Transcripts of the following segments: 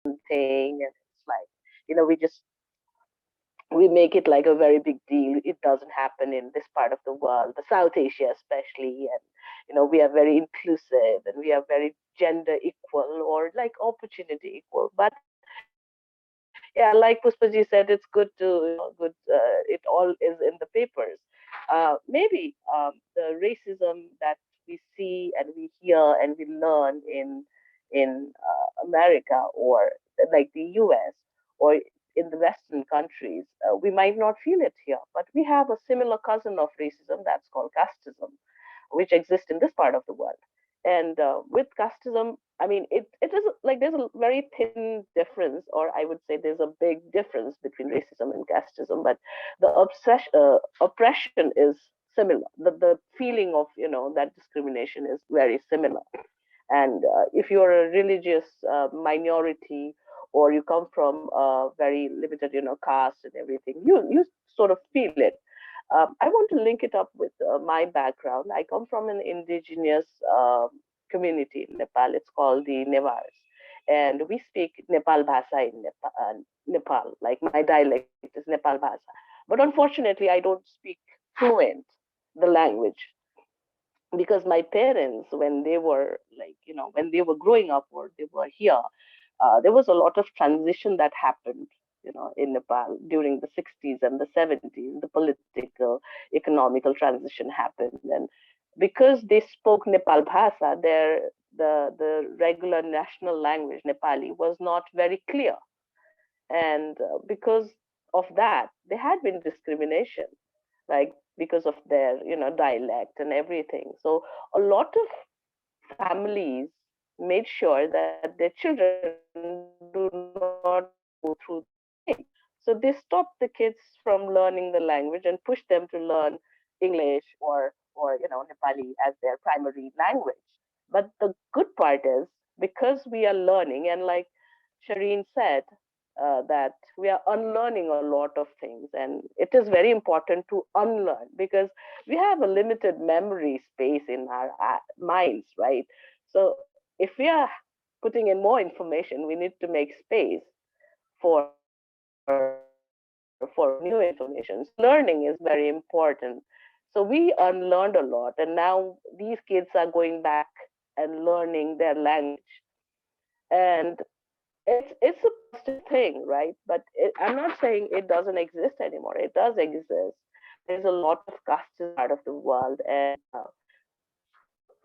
thing, and it's like, we make it like a very big deal. It doesn't happen in this part of the world, the South Asia especially, and we are very inclusive and we are very gender equal or like opportunity equal. But yeah, like Puspaji said, it's good to it all is in the papers. Maybe the racism that we see and we hear and we learn in America or like the U.S. or in the Western countries, we might not feel it here, but we have a similar cousin of racism that's called casteism, which exists in this part of the world. And with casteism, I mean, it is like there's a very thin difference, or I would say there's a big difference between racism and casteism, but the oppression is similar. The feeling of that discrimination is very similar. And if you're a religious minority, or you come from a very limited caste and everything, you sort of feel it. I want to link it up with my background. I come from an indigenous community in Nepal. It's called the Nevars, and we speak Nepal Bhasa in Nepal. Like my dialect is Nepal Bhasa, but unfortunately, I don't speak fluent the language, because my parents, when they were like when they were growing up or they were here, there was a lot of transition that happened in Nepal during the 60s and the 70s. The political economical transition happened, and because they spoke Nepal Bhasa, the regular national language Nepali was not very clear. And because of that, there had been discrimination, like because of their dialect and everything. So a lot of families made sure that their children do not go through the same. So they stopped the kids from learning the language and pushed them to learn English or Nepali as their primary language. But the good part is, because we are learning, and like Shireen said, that we are unlearning a lot of things, and it is very important to unlearn, because we have a limited memory space in our minds, right? So if we are putting in more information, we need to make space for new information. So unlearning is very important. So we unlearned a lot, and now these kids are going back and learning their language. And it's a positive thing, right? But I'm not saying it doesn't exist anymore. It does exist. There's a lot of caste part of the world, and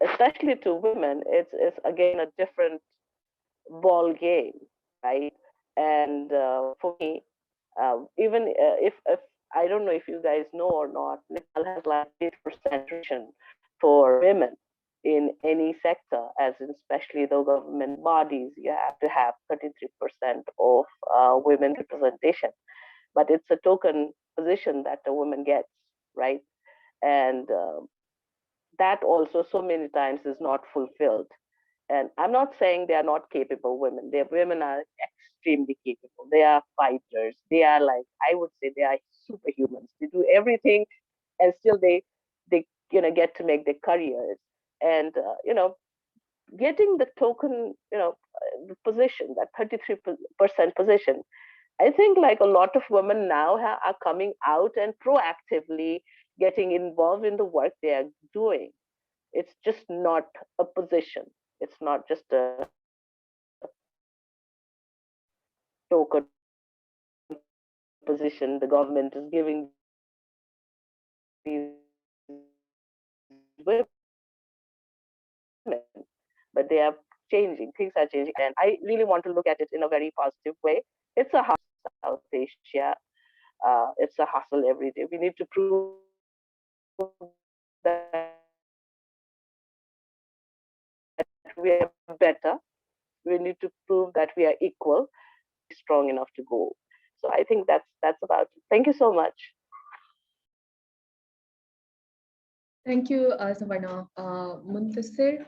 especially to women, it's again a different ball game, right? And for me, even if I don't know if you guys know or not, Nepal has like 8% for women in any sector, as in especially the government bodies. You have to have 33% of women representation, but it's a token position that a woman gets, right? And that also so many times is not fulfilled. And I'm not saying they are not capable women. Their women are extremely capable. They are fighters. They are like, I would say they are superhumans. They do everything, and still they get to make their careers. And getting the token the position, that 33% position, I think like a lot of women now are coming out and proactively getting involved in the work they are doing. It's just not a position. It's not just a token position the government is giving these women, but they are changing. Things are changing, and I really want to look at it in a very positive way. It's a hustle in South Asia. It's a hustle every day. We need to prove that we are better. We need to prove that we are equal. We need to prove that we are strong enough to go. So I think that's about it. Thank you so much. Thank you, Savarna. Muntasir,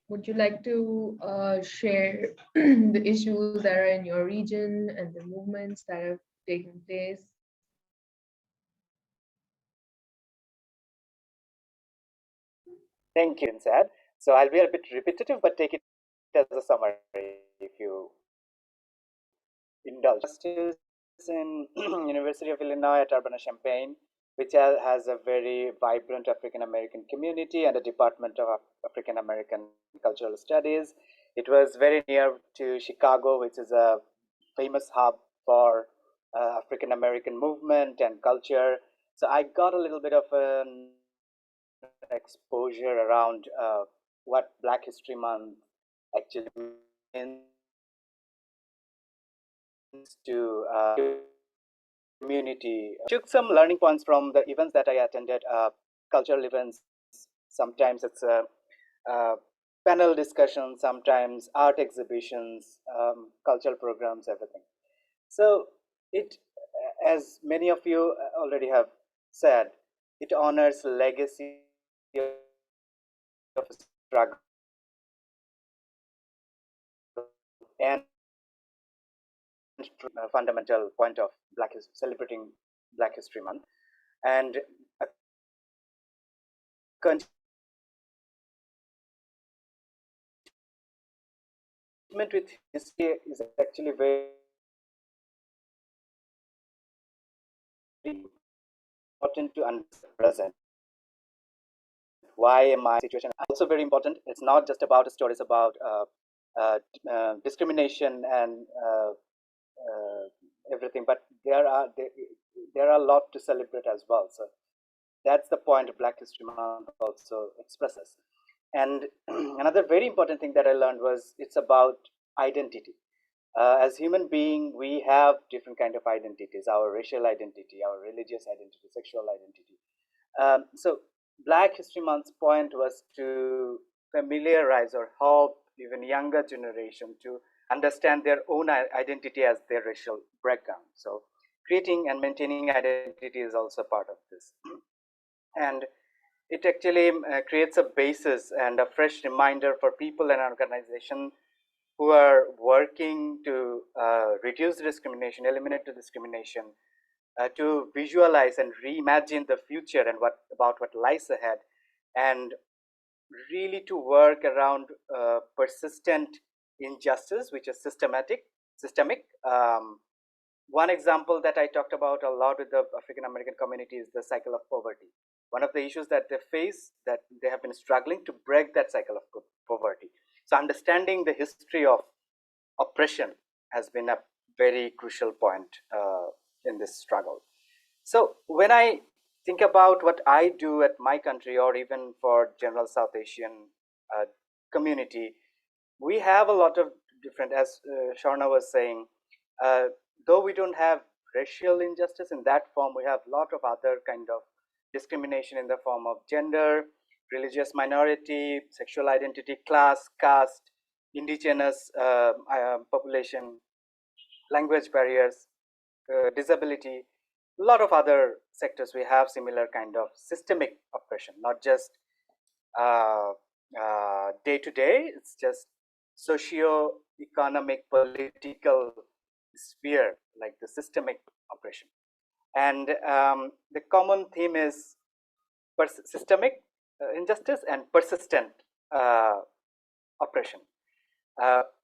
would you like to share the issues that are in your region and the movements that have taken place? Thank you, Shireen said. So I'll be a bit repetitive, but take it as a summary if you indulge in University of Illinois at Urbana-Champaign, which has a very vibrant African American community and a Department of African American Cultural Studies. It was very near to Chicago, which is a famous hub for African American movement and culture. So I got a little bit of an exposure around what Black History Month actually means to community. Took some learning points from the events that I attended, cultural events. Sometimes it's a panel discussion, sometimes art exhibitions, cultural programs, everything. So it, as many of you already have said, it honors legacy of struggle and fundamental point of celebrating Black History Month, and a engagement with history is actually very important to understand present. Why am I situation? Also very important. It's not just about stories about discrimination and everything, but there are a lot to celebrate as well. So that's the point Black History Month also expresses. And another very important thing that I learned was it's about identity. As human being, we have different kind of identities: our racial identity, our religious identity, sexual identity. So Black History Month's point was to familiarize or help even younger generation to understand their own identity as their racial background. So creating and maintaining identity is also part of this. And it actually creates a basis and a fresh reminder for people and organizations who are working to reduce discrimination, eliminate the discrimination, to visualize and reimagine the future and what lies ahead, and really to work around persistent injustice, which is systemic. One example that I talked about a lot with the African American community is the cycle of poverty. One of the issues that they face, that they have been struggling to break that cycle of poverty. So understanding the history of oppression has been a very crucial point in this struggle. So when I think about what I do at my country, or even for general South Asian community, we have a lot of different, as Sharna was saying, uh, though we don't have racial injustice in that form, we have a lot of other kind of discrimination in the form of gender, religious minority, sexual identity, class, caste, indigenous population, language barriers, disability, a lot of other sectors. We have similar kind of systemic oppression, not just day to day, it's just socio-economic, political sphere, like the systemic oppression. And the common theme is systemic injustice and persistent uh, oppression.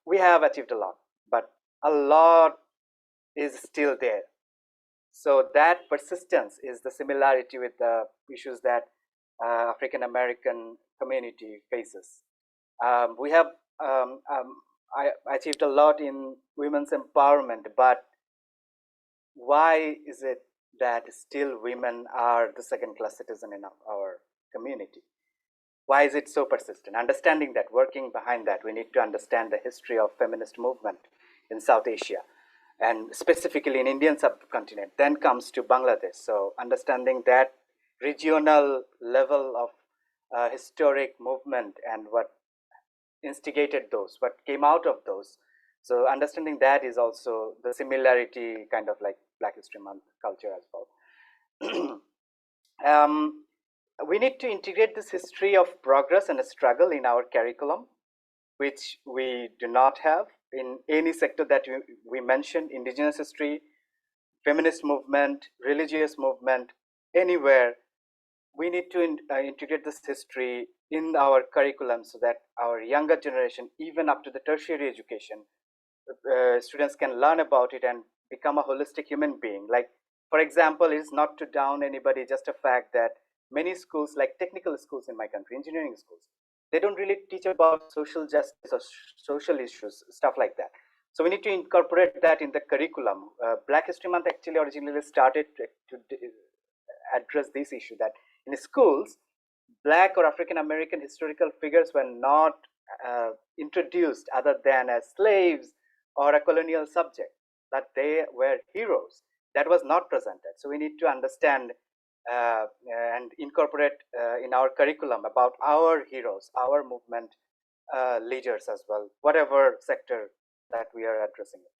We have achieved a lot, but a lot is still there. So that persistence is the similarity with the issues that African American community faces. We have I achieved a lot in women's empowerment, but why is it that still women are the second-class citizen in our community? Why is it so persistent? Understanding that, working behind that, we need to understand the history of feminist movement in South Asia, and specifically in Indian subcontinent. Then comes to Bangladesh. So understanding that regional level of historic movement and what instigated those, what came out of those. So understanding that is also the similarity, kind of like Black History Month culture as well. We need to integrate this history of progress and struggle in our curriculum, which we do not have in any sector that we mentioned: indigenous history, feminist movement, religious movement, anywhere. We need to integrate this history in our curriculum so that our younger generation, even up to the tertiary education, students can learn about it and become a holistic human being. Like, for example, it's not to down anybody, just a fact that many schools, like technical schools in my country, engineering schools, they don't really teach about social justice or social issues, stuff like that. So we need to incorporate that in the curriculum. Black History Month actually originally started to address this issue, that in schools, Black or African American historical figures were not introduced other than as slaves or a colonial subject, but they were heroes. That was not presented. So we need to understand and incorporate in our curriculum about our heroes, our movement leaders as well, whatever sector that we are addressing it.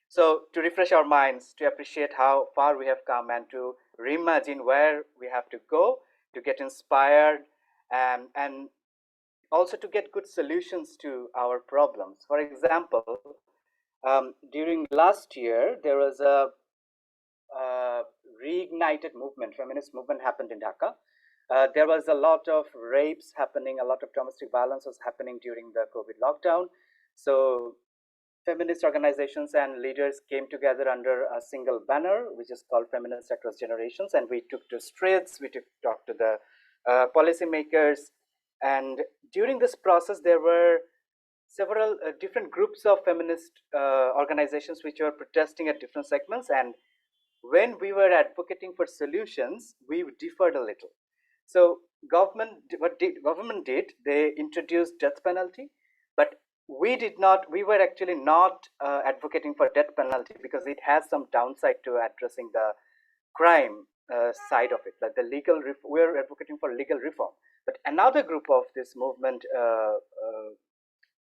So to refresh our minds, to appreciate how far we have come, and to reimagine where we have to go, to get inspired, and also to get good solutions to our problems. For example, during last year, there was a reignited movement, feminist movement happened in Dhaka. There was a lot of rapes happening, a lot of domestic violence was happening during the COVID lockdown. So feminist organizations and leaders came together under a single banner, which is called Feminists Across Generations. And we took to streets, we talked to the policymakers. And during this process, there were several different groups of feminist organizations which were protesting at different segments. And when we were advocating for solutions, we differed a little. So government did, they introduced death penalty, but we did not, we were actually not advocating for death penalty because it has some downside to addressing the crime side of it, like the legal, we're advocating for legal reform. But another group of this movement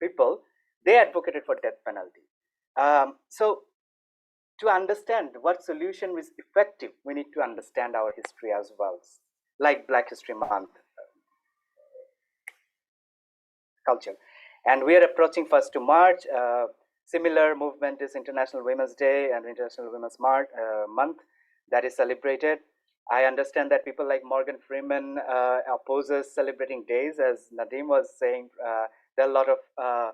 people, they advocated for death penalty. So to understand what solution is effective, we need to understand our history as well, like Black History Month culture. And we are approaching 1st to March. Similar movement is International Women's Day and International Women's Month that is celebrated. I understand that people like Morgan Freeman opposes celebrating days. As Nadeem was saying, there are a lot of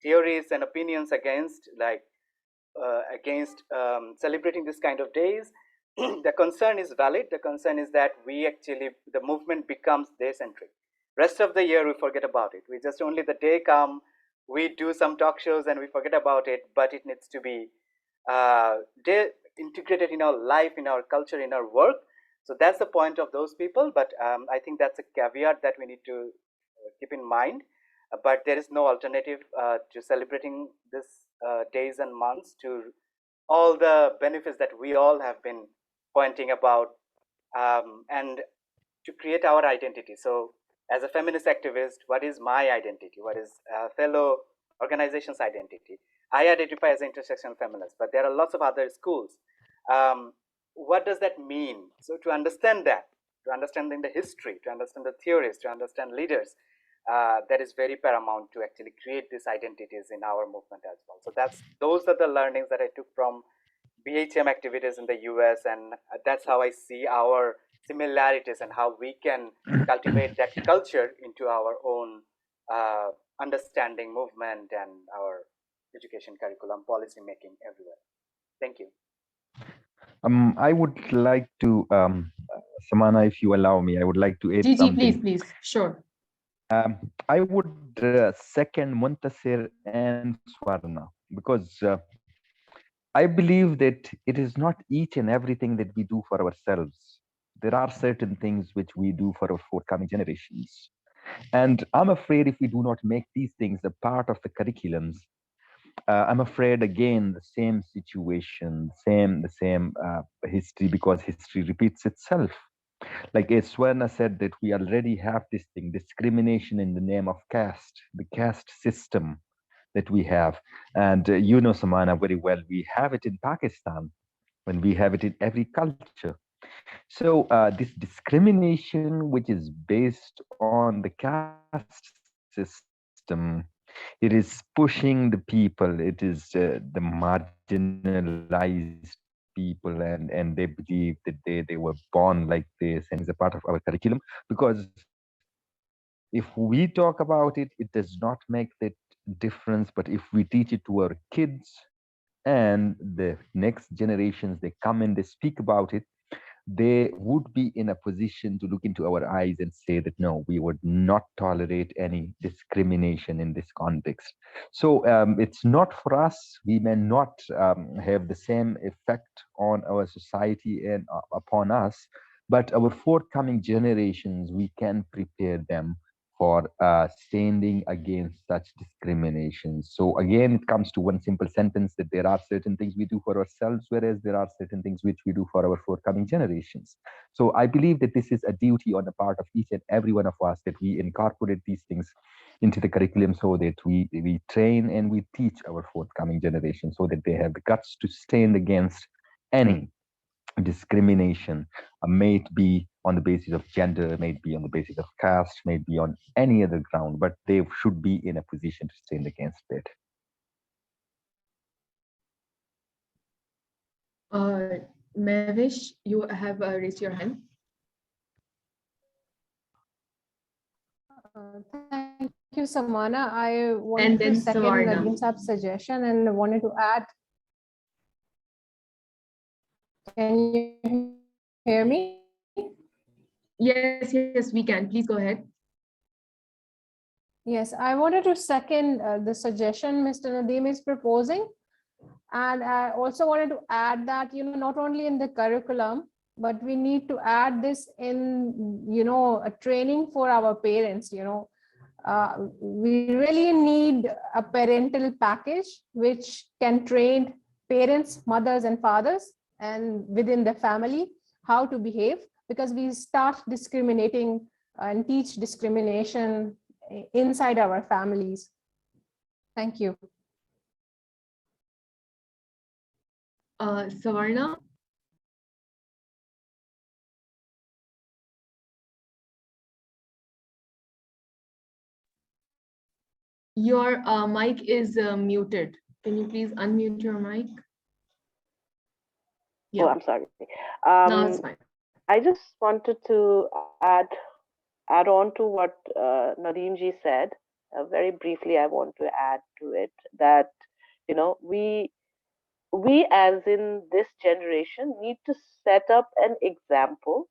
theories and opinions against, like against celebrating this kind of days. The concern is valid. The concern is that we actually, the movement becomes day-centric. Rest of the year, we forget about it. We just only the day come, we do some talk shows and we forget about it, but it needs to be integrated in our life, in our culture, in our work. So that's the point of those people. But I think that's a caveat that we need to keep in mind. But there is no alternative to celebrating this days and months, to all the benefits that we all have been pointing about, and to create our identity. So as a feminist activist, what is my identity? What is fellow organization's identity? I identify as an intersectional feminist, but there are lots of other schools. What does that mean? So to understand that, to understanding the history, to understand the theories, to understand leaders, that is very paramount to actually create these identities in our movement as well. So those are the learnings that I took from BHM activities in the US, and that's how I see our similarities and how we can cultivate that culture into our own understanding, movement, and our education curriculum, policy making everywhere. Thank you. I would like to, Samana, if you allow me, I would like to add Gigi, something. please, sure. I would second Muntasir and Swarna, because I believe that it is not each and everything that we do for ourselves. There are certain things which we do for our forthcoming generations. And I'm afraid if we do not make these things a part of the curriculums, I'm afraid again the same situation, the same history, because history repeats itself. Like as Swarna said, that we already have this thing, discrimination in the name of caste, the caste system that we have. And you know, Samana, very well, we have it in Pakistan, when we have it in every culture. So this discrimination, which is based on the caste system, it is pushing the people. It is the marginalized people, and they believe that they were born like this, and is a part of our curriculum. Because if we talk about it, it does not make that difference, but if we teach it to our kids and the next generations, they come and they speak about it, they would be in a position to look into our eyes and say that no, we would not tolerate any discrimination in this context. So it's not for us. We may not have the same effect on our society and upon us, but our forthcoming generations, we can prepare them for standing against such discrimination. So again, it comes to one simple sentence that there are certain things we do for ourselves, whereas there are certain things which we do for our forthcoming generations. So I believe that this is a duty on the part of each and every one of us, that we incorporate these things into the curriculum, so that we train and we teach our forthcoming generation, so that they have the guts to stand against any discrimination, may it be on the basis of gender, may it be on the basis of caste, may it be on any other ground, but they should be in a position to stand against it. Mavish, you have raised your hand. Thank you, Samana. I wanted And to then second Savarna. Nadeem's suggestion and wanted to add. Can you hear me? Yes, we can. Please go ahead. Yes, I wanted to second the suggestion Mr. Nadeem is proposing. And I also wanted to add that, not only in the curriculum, but we need to add this in, a training for our parents, we really need a parental package which can train parents, mothers and fathers and within the family how to behave, because we start discriminating and teach discrimination inside our families. Thank you. Savarna. Your mic is muted. Can you please unmute your mic? Yeah. Oh, I'm sorry. No, it's fine. I just wanted to add on to what Nadeem ji said. Very briefly, I want to add to it that, we as in this generation need to set up an example.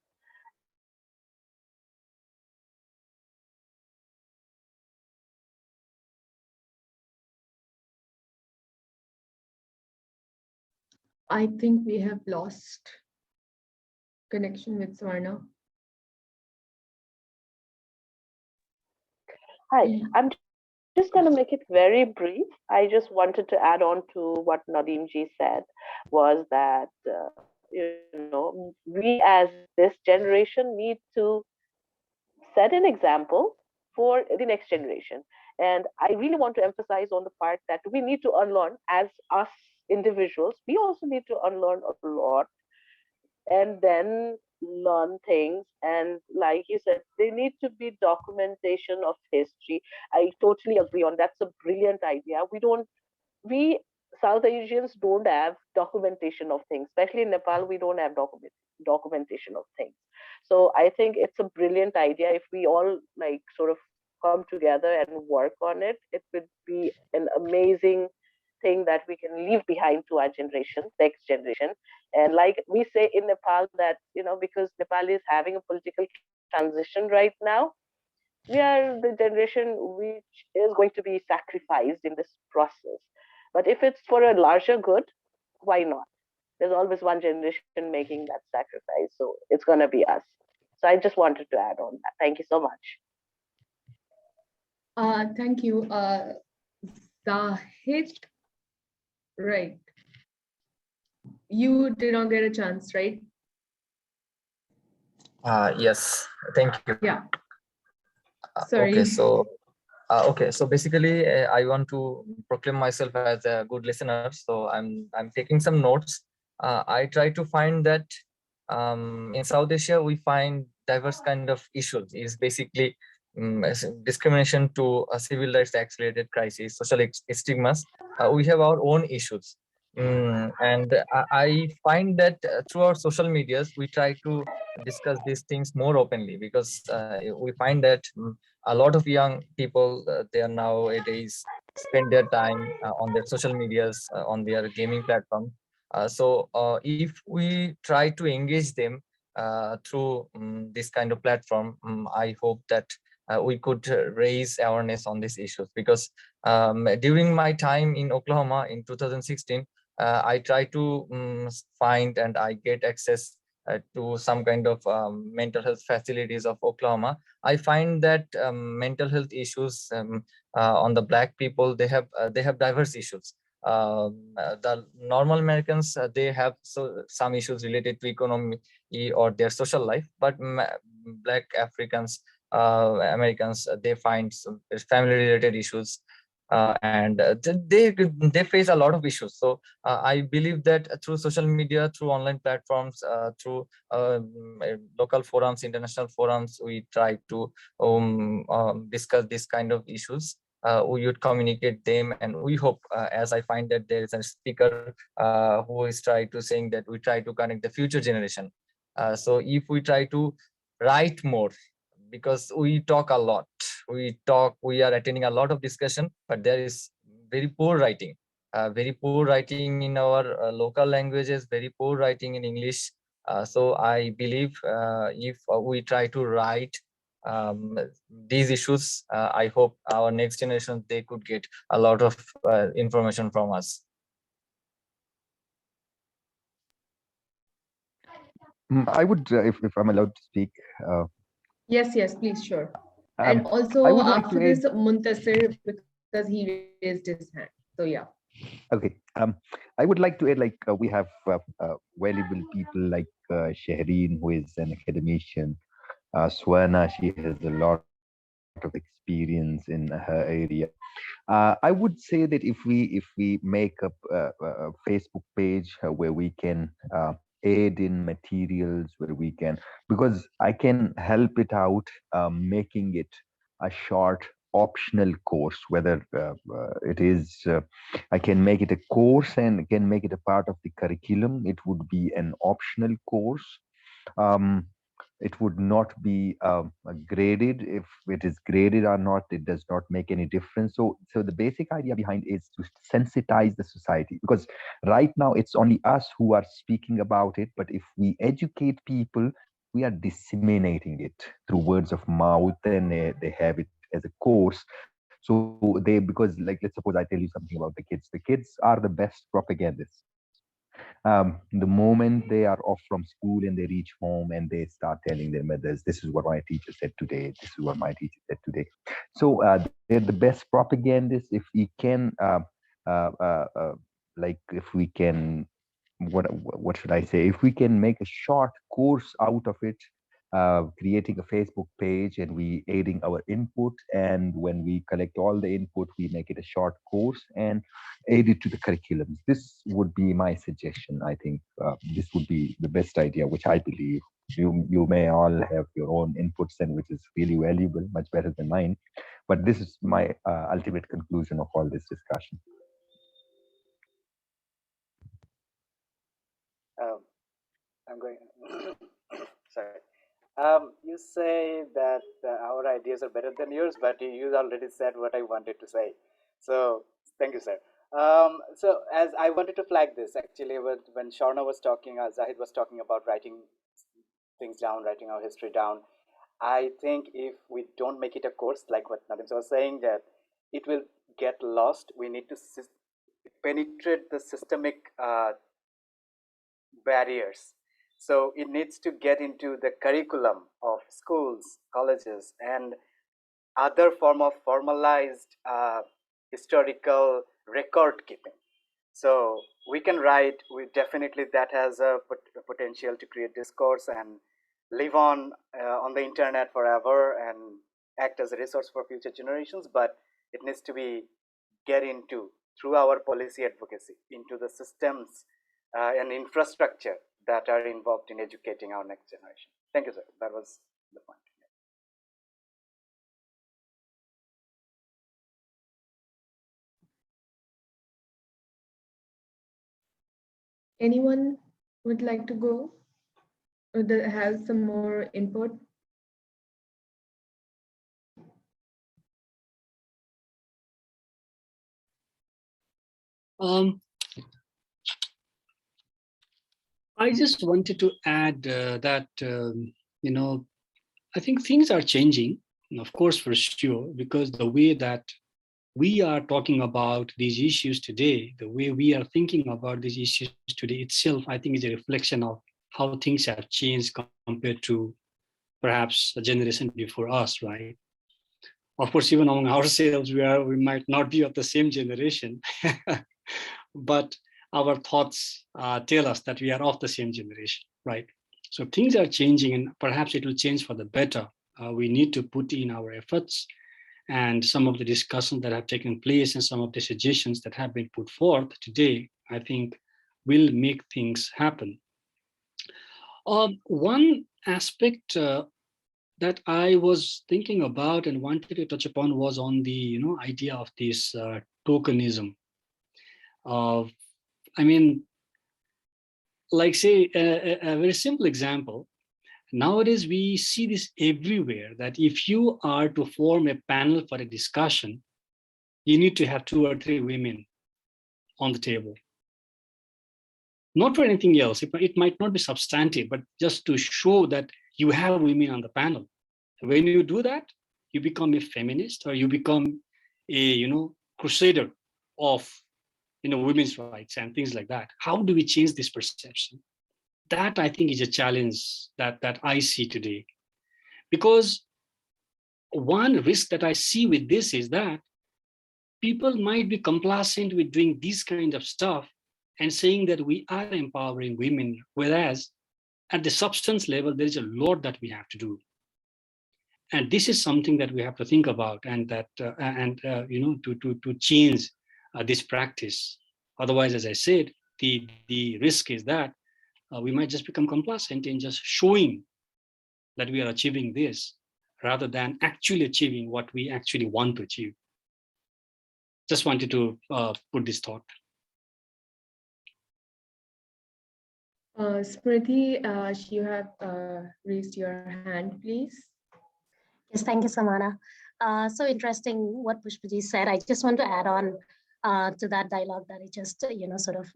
I think we have lost connection with Savarna. Hi, I'm just going to make it very brief. I just wanted to add on to what Nadeem ji said, was that, we as this generation need to set an example for the next generation. And I really want to emphasize on the part that we need to unlearn as us individuals. We also need to unlearn a lot and then learn things. And like you said, there need to be documentation of history. I totally agree on that's a brilliant idea. We South Asians don't have documentation of things, especially in Nepal. We don't have documentation of things. So I think it's a brilliant idea. If we all like sort of come together and work on it, it would be an amazing thing that we can leave behind to our generation, next generation. And like we say in Nepal that, because Nepal is having a political transition right now, we are the generation which is going to be sacrificed in this process. But if it's for a larger good, why not? There's always one generation making that sacrifice. So it's going to be us. So I just wanted to add on that. Thank you so much. Thank you. Zahid, right. You did not get a chance, right? Yes, thank you. Yeah. Sorry. Okay, so basically, I want to proclaim myself as a good listener. So I'm taking some notes. I try to find that in South Asia we find diverse kind of issues. Is basically discrimination to civil rights accelerated crisis, social stigmas. We have our own issues. And I find that through our social medias, we try to discuss these things more openly, because we find that a lot of young people, they are nowadays spend their time on their social medias, on their gaming platform. So if we try to engage them through this kind of platform, I hope that we could raise awareness on these issues, because during my time in Oklahoma in 2016, I try to find and I get access to some kind of mental health facilities of Oklahoma. I find that mental health issues on the Black people, they have diverse issues. The normal Americans, they have some issues related to economy or their social life, but Black Africans, Americans, they find some family related issues, and they face a lot of issues. So I believe that through social media, through online platforms, through local forums, international forums, we try to discuss this kind of issues. We would communicate them, and we hope, as I find that there is a speaker who is trying to saying that we try to connect the future generation. So if we try to write more, because we talk a lot, we are attending a lot of discussion, but there is very poor writing, very poor writing in our local languages, very poor writing in English. So I believe if we try to write these issues, I hope our next generation, they could get a lot of information from us. I would, if I'm allowed to speak, Yes, please, sure. And um, I also would like after to this, add. Muntasir, because he raised his hand. So yeah. Okay, I would like to add, like, we have valuable people like Shahreen, who is an academician. Swana, she has a lot of experience in her area. I would say that if we make up a Facebook page where we can aid in materials, where we can, because I can help it out, making it a short optional course, whether it is I can make it a course and can make it a part of the curriculum. It would be an optional course. um, it would not be graded. If it is graded or not, it does not make any difference. So the basic idea behind is to sensitize the society, because right now it's only us who are speaking about it, but if we educate people, we are disseminating it through words of mouth, and they have it as a course. So they, because, like, let's suppose I tell you something about the kids are the best propagandists. The moment they are off from school and they reach home and they start telling their mothers, this is what my teacher said today, this is what my teacher said today. So they're the best propagandists. If we can uh, uh, uh, like, if we can, what should I say, if we can make a short course out of it, creating a Facebook page and we adding our input, and when we collect all the input, we make it a short course and add it to the curriculums. This would be my suggestion. I think this would be the best idea, which I believe you may all have your own inputs, and which is really valuable, much better than mine. But this is my ultimate conclusion of all this discussion. Um, I'm going. Sorry. You say that our ideas are better than yours, but you already said what I wanted to say. So thank you, sir. So as I wanted to flag this, actually, when Sharna was talking, Zahid was talking about writing things down, writing our history down. I think if we don't make it a course, like what Nadim was saying, that it will get lost. We need to penetrate the systemic barriers. So it needs to get into the curriculum of schools, colleges, and other form of formalized historical record keeping. So we can write. We definitely, that has a potential to create discourse and live on the internet forever and act as a resource for future generations. But it needs to be get into through our policy advocacy into the systems and infrastructure that are involved in educating our next generation. Thank you, sir. That was the point. Anyone would like to go or that has some more input? Um, I just wanted to add that, I think things are changing, of course, for sure, because the way that we are talking about these issues today, the way we are thinking about these issues today itself, I think is a reflection of how things have changed compared to perhaps a generation before us, right? Of course, even among ourselves, we might not be of the same generation, but our thoughts tell us that we are of the same generation, right? So things are changing, and perhaps it will change for the better. We need to put in our efforts, and some of the discussions that have taken place and some of the suggestions that have been put forth today, I think, will make things happen. One aspect that I was thinking about and wanted to touch upon was on the idea of this tokenism. Of, I mean, like say a very simple example. Nowadays, we see this everywhere that if you are to form a panel for a discussion, you need to have 2 or 3 women on the table. Not for anything else. It might not be substantive, but just to show that you have women on the panel. When you do that, you become a feminist, or you become a crusader of women's rights and things like that. How do we change this perception? That, I think, is a challenge that I see today. Because one risk that I see with this is that people might be complacent with doing this kind of stuff and saying that we are empowering women, whereas at the substance level, there is a lot that we have to do. And this is something that we have to think about, and that to change this practice. Otherwise, as I said, the risk is that we might just become complacent in just showing that we are achieving this, rather than actually achieving what we actually want to achieve. Just wanted to put this thought. Smriti, you have raised your hand, please. Yes, thank you, Samana. So interesting what Pushpaji said. I just want to add on to that dialogue that I just, sort of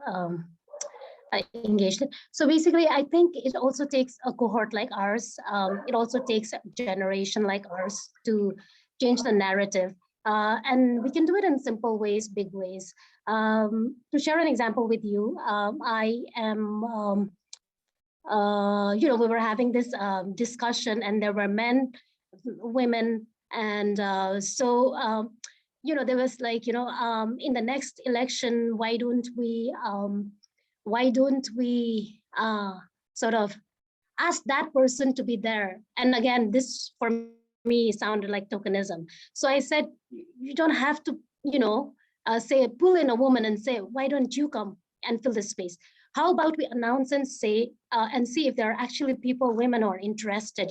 engaged in. So basically, I think it also takes a cohort like ours. It also takes a generation like ours to change the narrative. And we can do it in simple ways, big ways. To share an example with you, I am, we were having this discussion, and there were men, women, and there was like, in the next election, why don't we sort of ask that person to be there? And again, this for me sounded like tokenism. So I said, you don't have to, say, pull in a woman and say, why don't you come and fill this space? How about we announce and say, and see if there are actually people, women, who are interested,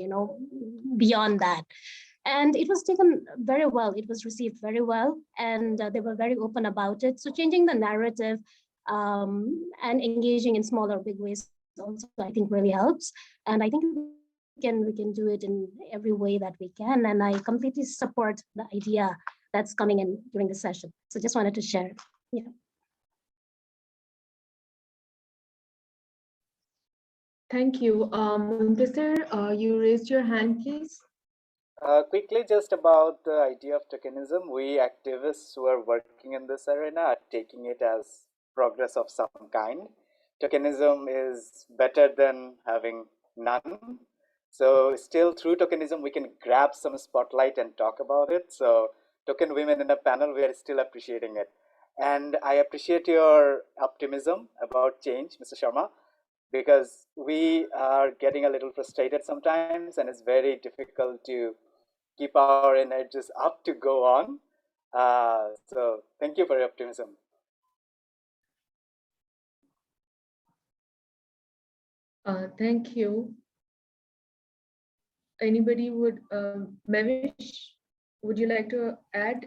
beyond that. And it was taken very well. It was received very well, and they were very open about it. So changing the narrative and engaging in smaller, big ways also, I think, really helps. And I think we can do it in every way that we can. And I completely support the idea that's coming in during the session. So just wanted to share. Yeah. Thank you. Muntasir, you raised your hand, please. Quickly, just about the idea of tokenism, we activists who are working in this arena are taking it as progress of some kind. Tokenism is better than having none. So still through tokenism, we can grab some spotlight and talk about it. So token women in a panel, we are still appreciating it. And I appreciate your optimism about change, Mr. Sharma, because we are getting a little frustrated sometimes, and it's very difficult to keep our energies up to go on. So thank you for your optimism. Thank you. Anybody would, Mevish, would you like to add?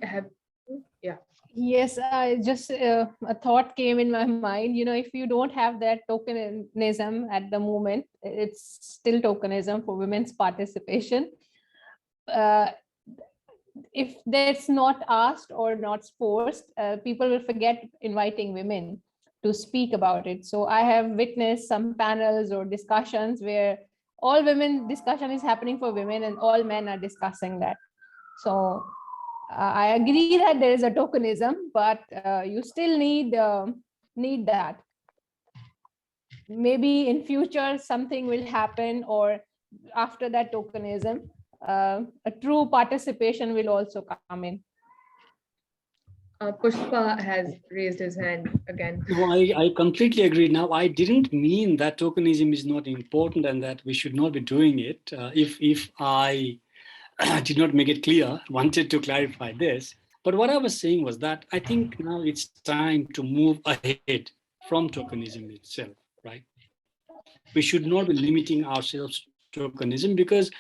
Yeah. Yes, I just a thought came in my mind. If you don't have that tokenism at the moment, it's still tokenism for women's participation. if that's not asked or not forced, people will forget inviting women to speak about it. So I have witnessed some panels or discussions where all women discussion is happening for women and all men are discussing that. So I agree that there is a tokenism, but you still need that. Maybe in future something will happen, or after that tokenism, a true participation will also come in. Pushpa has raised his hand again. No, I completely agree. Now, I didn't mean that tokenism is not important and that we should not be doing it. If I did not make it clear, wanted to clarify this. But what I was saying was that I think now it's time to move ahead from tokenism itself, right? We should not be limiting ourselves to tokenism because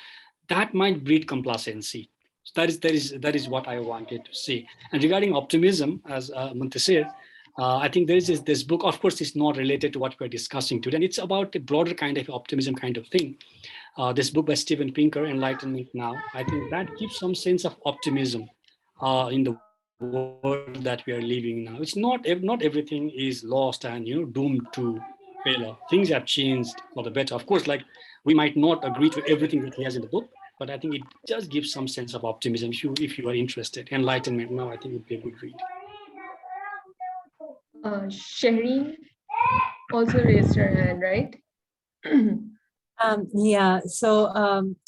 that might breed complacency. So that is what I wanted to say. And regarding optimism, as Muntasir, I think there is this book. Of course, it's not related to what we're discussing today, and it's about a broader kind of optimism kind of thing. This book by Steven Pinker, Enlightenment Now. I think that gives some sense of optimism in the world that we are living now. It's not everything is lost and doomed to failure. Things have changed for the better. Of course, like we might not agree to everything that he has in the book, but I think it does give some sense of optimism if you are interested. Enlightenment Now, I think would be a good read. Shaheen also raised her hand, right? Yeah, so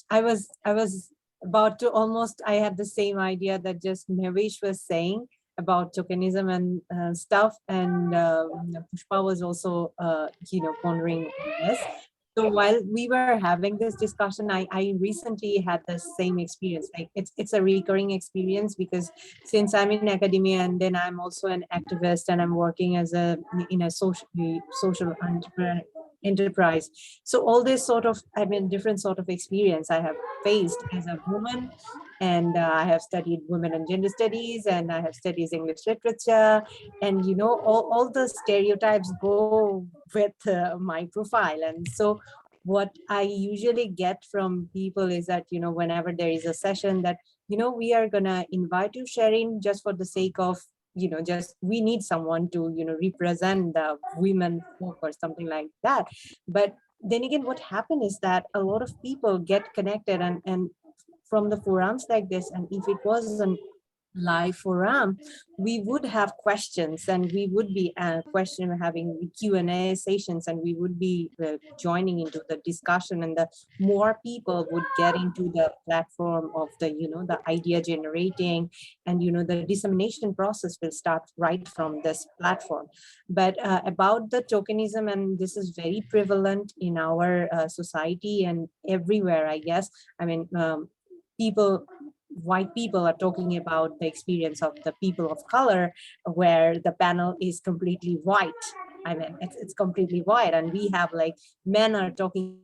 I was about to almost, I had the same idea that just Navish was saying about tokenism and stuff, and Pushpa was also pondering this. So while we were having this discussion, I recently had the same experience. Like it's a recurring experience because since I'm in academia and then I'm also an activist and I'm working as a in a social enterprise. So all this sort of, I mean, different sort of experience I have faced as a woman, and I have studied women and gender studies, and I have studied English literature, and all the stereotypes go with my profile. And so what I usually get from people is that whenever there is a session that we are gonna invite you, Sharing, just for the sake of just we need someone to represent the women folk or something like that. But then again, what happened is that a lot of people get connected, and from the forums like this, and if it was an live forum, we would have questions, and we would be having Q&A sessions, and we would be joining into the discussion, and the more people would get into the platform of the idea generating, and the dissemination process will start right from this platform. But about the tokenism, and this is very prevalent in our society and everywhere, I guess. I mean, white people are talking about the experience of the people of color, where the panel is completely white. I mean, it's completely white, and we have like men are talking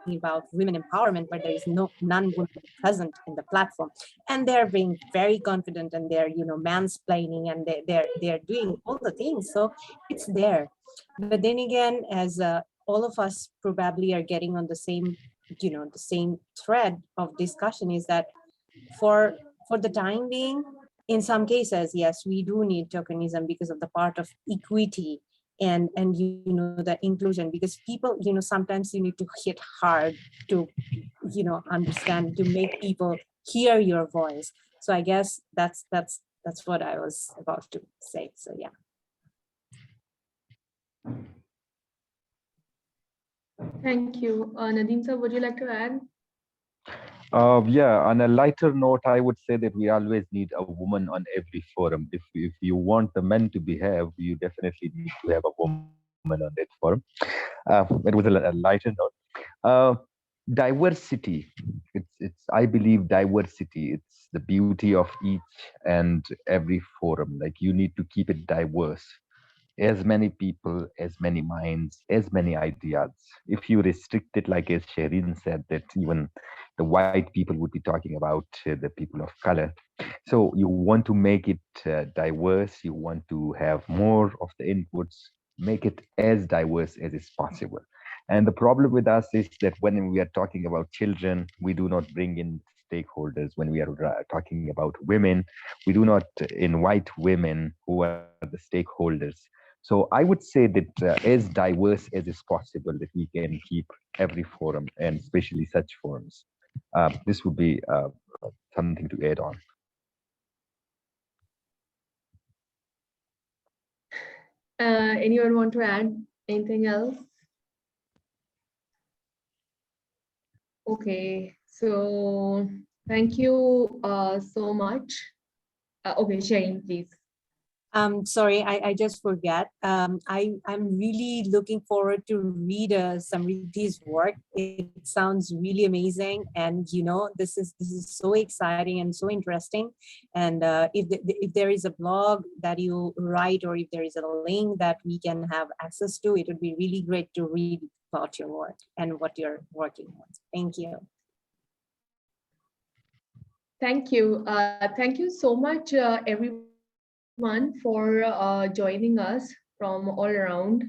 about women empowerment, but there is none women present in the platform, and they're being very confident, and they're mansplaining, and they're doing all the things. So it's there. But then again, as all of us probably are getting on the same the same thread of discussion, is that for the time being, in some cases, yes, we do need tokenism because of the part of equity and the inclusion, because people sometimes you need to hit hard to understand, to make people hear your voice. So I guess that's what I was about to say. So yeah. Thank you. Nadeem sir, would you like to add? Yeah, on a lighter note, I would say that we always need a woman on every forum. If you want the men to behave, you definitely need to have a woman on that forum. It was a lighter note. Diversity. It's I believe diversity. It's the beauty of each and every forum. Like you need to keep it diverse, as many people, as many minds, as many ideas. If you restrict it, like as Shireen said, that even the white people would be talking about the people of color. So you want to make it diverse, you want to have more of the inputs, make it as diverse as is possible. And the problem with us is that when we are talking about children, we do not bring in stakeholders. When we are talking about women, we do not invite women who are the stakeholders. So I would say that as diverse as is possible, that we can keep every forum, and especially such forums. This would be something to add on. Anyone want to add anything else? Okay, so thank you so much. Okay, Shane, please. Sorry, I just forget. I'm really looking forward to read Samriddhi's work. It sounds really amazing, and this is so exciting and so interesting. And if there is a blog that you write, or if there is a link that we can have access to, it would be really great to read about your work and what you're working on. Thank you. Thank you. Thank you so much, everyone, for joining us from all around.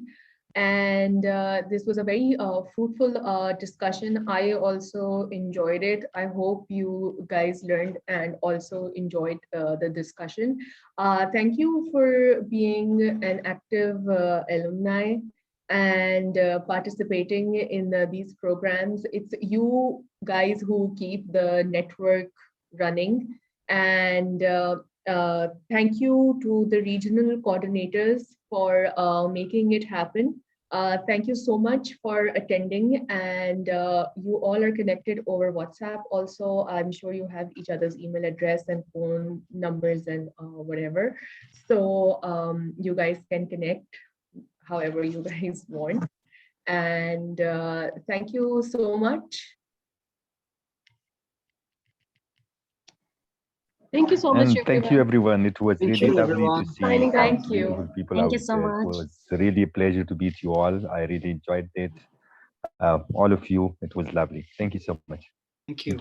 And this was a very fruitful discussion. I also enjoyed it. I hope you guys learned and also enjoyed the discussion. Thank you for being an active alumni and participating in these programs. It's you guys who keep the network running. And thank you to the regional coordinators for making it happen. Thank you so much for attending, and you all are connected over WhatsApp. Also, I'm sure you have each other's email address and phone numbers and whatever. So you guys can connect however you guys want. And thank you so much. Thank you so much, And thank you, everyone. everyone. It was Thank really you, lovely to everyone. see Thank you. beautiful people Thank out you so there. It much. was really a pleasure to meet you all. I really enjoyed it. All of you, it was lovely. Thank you so much. Thank Thank you. you.